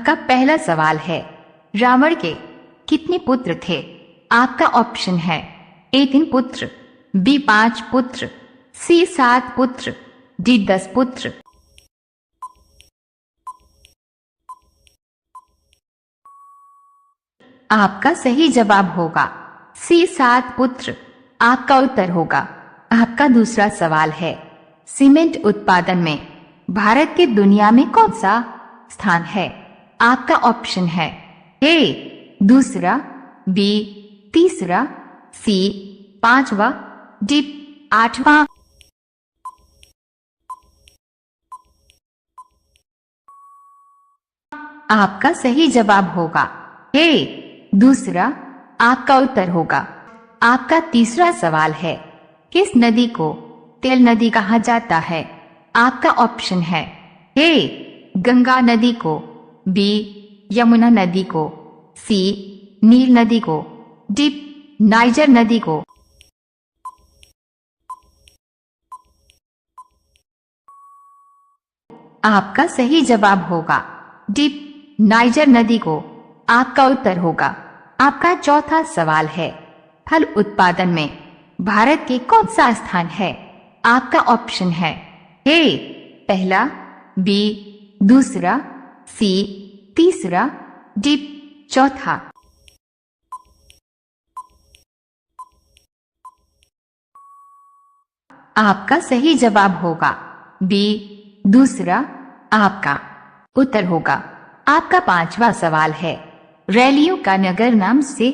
आपका पहला सवाल है, रावण के कितने पुत्र थे? आपका ऑप्शन है ए 3 पुत्र, बी 5 पुत्र, सी 7 पुत्र, डी 10 पुत्र। आपका सही जवाब होगा सी 7 पुत्र। आपका उत्तर होगा। आपका दूसरा सवाल है, सीमेंट उत्पादन में भारत के दुनिया में कौन सा स्थान है? आपका ऑप्शन है ए दूसरा, बी तीसरा, सी 5वां, डी 8वां। आपका सही जवाब होगा ए दूसरा। आपका उत्तर होगा। आपका तीसरा सवाल है, किस नदी को तेल नदी कहा जाता है? आपका ऑप्शन है ए गंगा नदी को, बी यमुना नदी को, सी नील नदी को, डी नाइजर नदी को। आपका सही जवाब होगा डी नाइजर नदी को। आपका उत्तर होगा। आपका चौथा सवाल है, फल उत्पादन में भारत के कौन सा स्थान है? आपका ऑप्शन है ए पहला, बी दूसरा, सी तीसरा, डी चौथा। आपका सही जवाब होगा बी दूसरा। आपका उत्तर होगा। आपका पांचवा सवाल है, रैलियों का नगर नाम से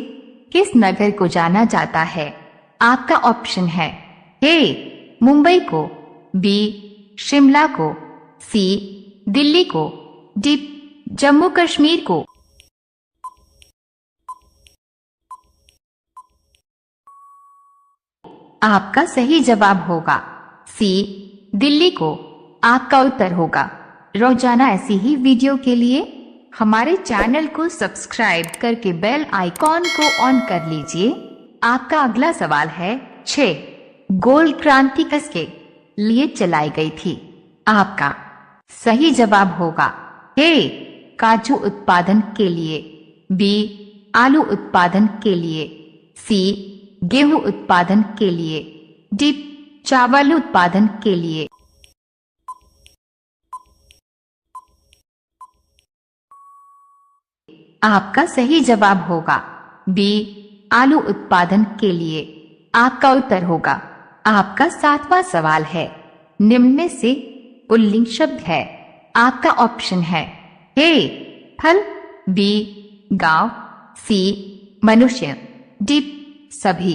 किस नगर को जाना जाता है? आपका ऑप्शन है ए मुंबई को, बी शिमला को, सी दिल्ली को, डी जम्मू कश्मीर को। आपका सही जवाब होगा सी दिल्ली को। आपका उत्तर होगा। रोजाना ऐसी ही वीडियो के लिए हमारे चैनल को सब्सक्राइब करके बेल आइकॉन को ऑन कर लीजिए। आपका अगला सवाल है, 6 गोल्ड क्रांति किसके लिए चलाई गई थी? आपका सही जवाब होगा ए काजू उत्पादन के लिए, बी आलू उत्पादन के लिए, सी गेहूं उत्पादन के लिए, डी चावल उत्पादन के लिए। आपका सही जवाब होगा बी आलू उत्पादन के लिए। आपका उत्तर होगा। आपका 7वां सवाल है, निम्न में से पुल्लिंग शब्द है? आपका ऑप्शन है ए फल, बी गांव, सी मनुष्य, डी सभी।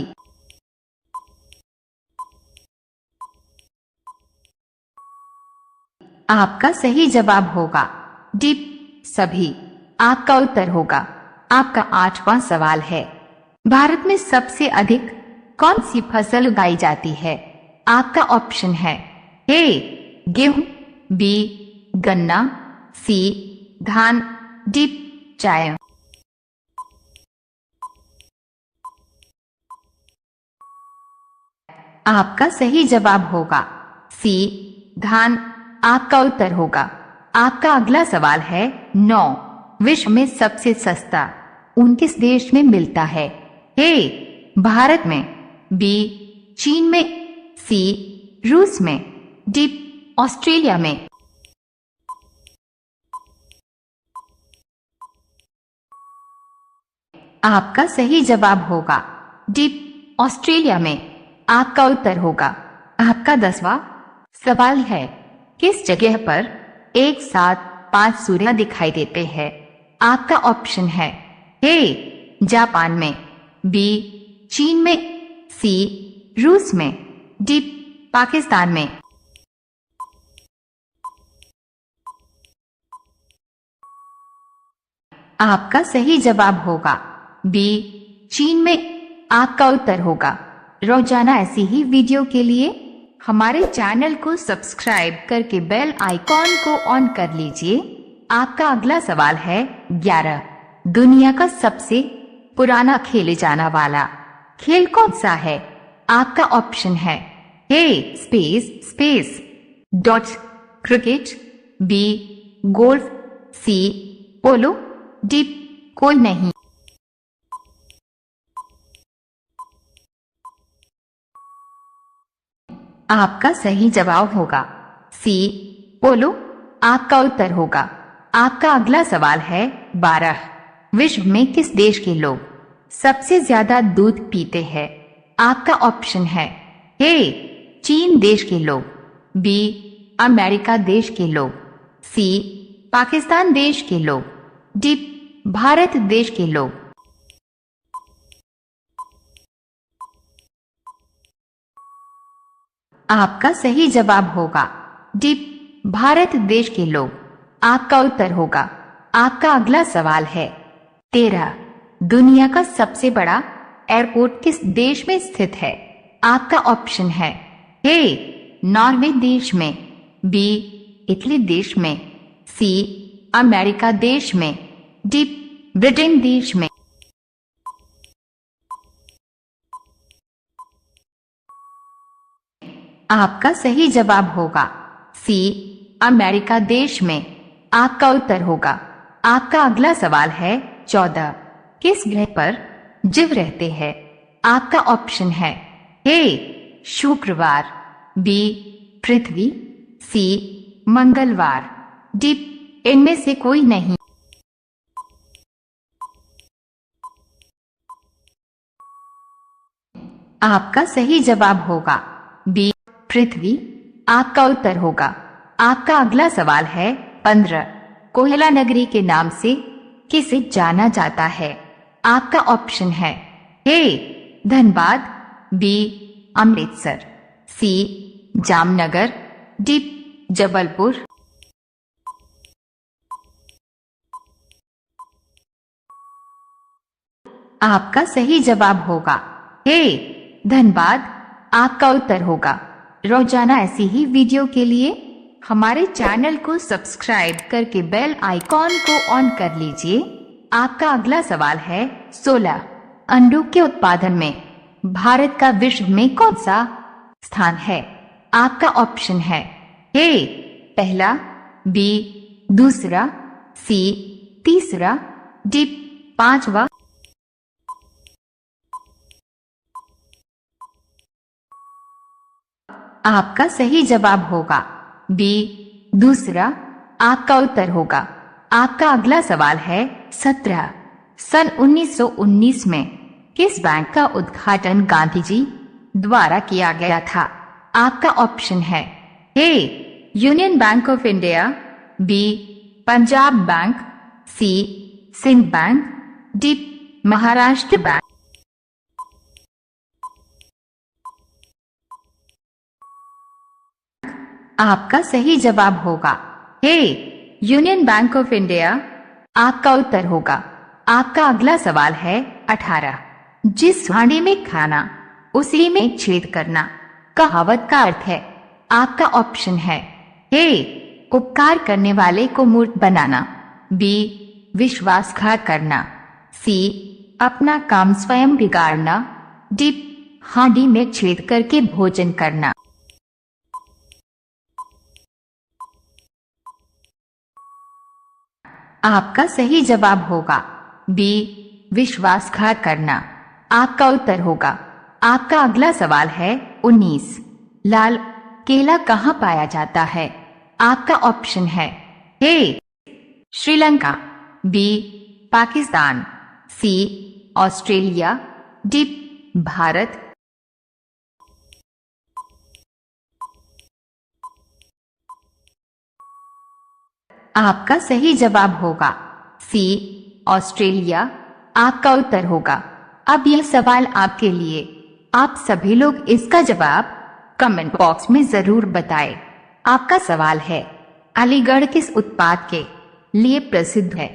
आपका सही जवाब होगा डी सभी। आपका उत्तर होगा। आपका 8वां सवाल है, भारत में सबसे अधिक कौन सी फसल उगाई जाती है? आपका ऑप्शन है ए गेहूं, बी गन्ना, सी धान, डी चाय। आपका सही जवाब होगा सी धान। आपका उत्तर होगा। आपका अगला सवाल है, 9 विश्व में सबसे सस्ता ऊन किस देश में मिलता है? ए भारत में, बी चीन में, सी रूस में, डी ऑस्ट्रेलिया में। आपका सही जवाब होगा डी ऑस्ट्रेलिया में। आपका उत्तर होगा। आपका 10वां सवाल है, किस जगह पर एक साथ 5 सूर्य दिखाई देते हैं? आपका ऑप्शन है ए जापान में, बी चीन में, सी रूस में, डी पाकिस्तान में। आपका सही जवाब होगा बी चीन में। आपका उत्तर होगा। रोजाना ऐसी ही वीडियो के लिए हमारे चैनल को सब्सक्राइब करके बेल आइकॉन को ऑन कर लीजिए। आपका अगला सवाल है, 11 दुनिया का सबसे पुराना खेले जाना वाला खेल कौन सा है? आपका ऑप्शन है A space dot cricket, B golf, C polo, D कोई नहीं। आपका सही जवाब होगा सी पोलो। आपका उत्तर होगा। आपका अगला सवाल है 12। विश्व में किस देश के लोग सबसे ज्यादा दूध पीते हैं? आपका ऑप्शन है ए चीन देश के लोग, बी अमेरिका देश के लोग, सी पाकिस्तान देश के लोग, डी भारत देश के लोग। आपका सही जवाब होगा डी भारत देश के लोग। आपका उत्तर होगा। आपका अगला सवाल है 13। दुनिया का सबसे बड़ा एयरपोर्ट किस देश में स्थित है? आपका ऑप्शन है ए नॉर्वे देश में, बी इटली देश में, सी अमेरिका देश में, डी ब्रिटेन देश में। आपका सही जवाब होगा सी अमेरिका देश में। आपका उत्तर होगा। आपका अगला सवाल है 14। किस ग्रह पर जीव रहते हैं? आपका ऑप्शन है ए शुक्रवार, बी पृथ्वी, सी मंगलवार, डी इनमें से कोई नहीं। आपका सही जवाब होगा बी पृथ्वी। आपका उत्तर होगा। आपका अगला सवाल है 15। कोयला नगरी के नाम से किसे जाना जाता है? आपका ऑप्शन है ए धनबाद, बी अमृतसर, सी जामनगर, डी जबलपुर। आपका सही जवाब होगा ए धनबाद। आपका उत्तर होगा। रोजाना ऐसी ही वीडियो के लिए हमारे चैनल को सब्सक्राइब करके बेल आइकॉन को ऑन कर लीजिए। आपका अगला सवाल है 16। अंडों के उत्पादन में भारत का विश्व में कौन सा स्थान है? आपका ऑप्शन है ए पहला, बी दूसरा, सी तीसरा, डी पांचवा। आपका सही जवाब होगा बी दूसरा। आपका उत्तर होगा। आपका अगला सवाल है 17। सन 1919 में किस बैंक का उद्घाटन गांधी जी द्वारा किया गया था? आपका ऑप्शन है A Union Bank of India, B Punjab Bank, C Sindh Bank, D Maharashtra Bank. आपका सही जवाब होगा A Union Bank of India. आपका उत्तर होगा। आपका अगला सवाल है 18। जिस हांडी में खाना उसी में छेद करना कहावत का अर्थ है? आपका ऑप्शन है ए उपकार करने वाले को मूर्ख बनाना, बी विश्वासघात करना, सी अपना काम स्वयं बिगाड़ना, डी हांडी में छेद करके भोजन करना। आपका सही जवाब होगा बी विश्वासघात करना। आपका उत्तर होगा। आपका अगला सवाल है 19। लाल केला कहाँ पाया जाता है? आपका ऑप्शन है ए श्रीलंका, बी पाकिस्तान, सी ऑस्ट्रेलिया, डी भारत। आपका सही जवाब होगा सी ऑस्ट्रेलिया। आपका उत्तर होगा। अब यह सवाल आपके लिए। आप सभी लोग इसका जवाब कमेंट बॉक्स में जरूर बताएं। आपका सवाल है अलीगढ़ किस उत्पाद के लिए प्रसिद्ध है?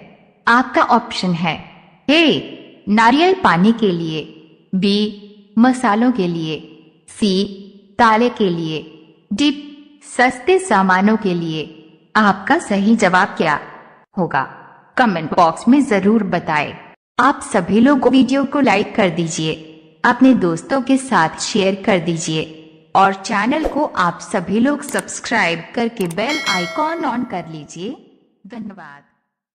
आपका ऑप्शन है ए नारियल पानी के लिए, बी मसालों के लिए, सी ताले के लिए, डी सस्ते सामानों के लिए। आपका सही जवाब क्या होगा? कमेंट बॉक्स में जरूर बताएं। आप सभी लोग वीडियो को लाइक कर दीजिए, अपने दोस्तों के साथ शेयर कर दीजिए और चैनल को आप सभी लोग सब्सक्राइब करके बेल आइकॉन ऑन कर लीजिए। धन्यवाद।